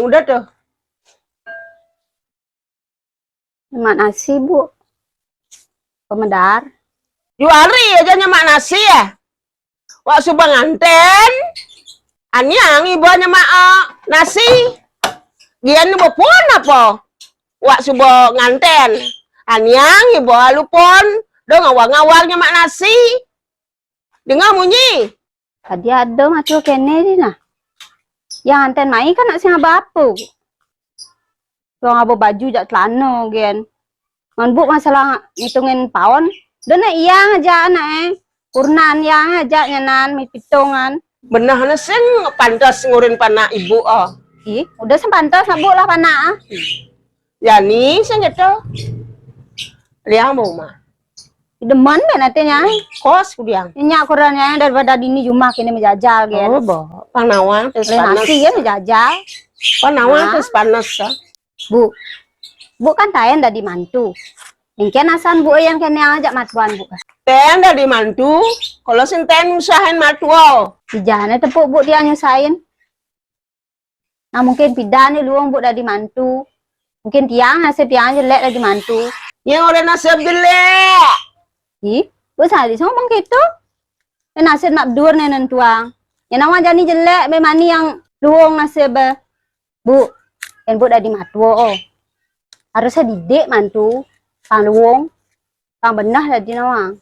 udah tuh. Mak nasi, Bu. Pemedar. Juari aja nyemak nasi ya. Wak suba nganten. Anyang ibu nyemak nasi. Gian ibu pun apa? Wak suba nganten. Anyang ibu lupon. Dong awal-awal nyemak nasi. Dengar munyi. Tadi ada macam kene ni nah. Yang anten mai kan nak sing apa-apa. Tuang abo baju jak celana gen. Ngan Bu masalah ngitungin paon. Dan iya aja anak Purnan yang aja nyanan mi pitongan. Benar na sing pantas ngurin pana ibu Ih, udah sempantas nak Bu lah pana. Yani sing gitu. Liang mau mah. Demen ben nantinya. Kos kudiang. Nyak kurangnya daripada dini Jumat kini menjajal gen. Oh, boh. Panawan terus panas. Nasi ya menjajal. Panawan terus panas. Bu. Bu kan tayen dari mantu. Mungkin asan Bu yang kena ajak matuan Bu. Ten dari mantu. Kalau sin ten usahain matuo. Di jalan tepuk Bu dia nyusahin. Nah mungkin pidan nih luang Bu dari mantu. Mungkin tiang nasib tiang jelek dari mantu. Yang orang nasib jelek. Ih, Bu sali ngomong gitu. Nasib nak dur nih nentuang. Yang nama jani jelek memang yang luang nasib. Bu, yang Bu dari matuo. Harusnya didik mantu. Pang luang. Pang benah dari nawang.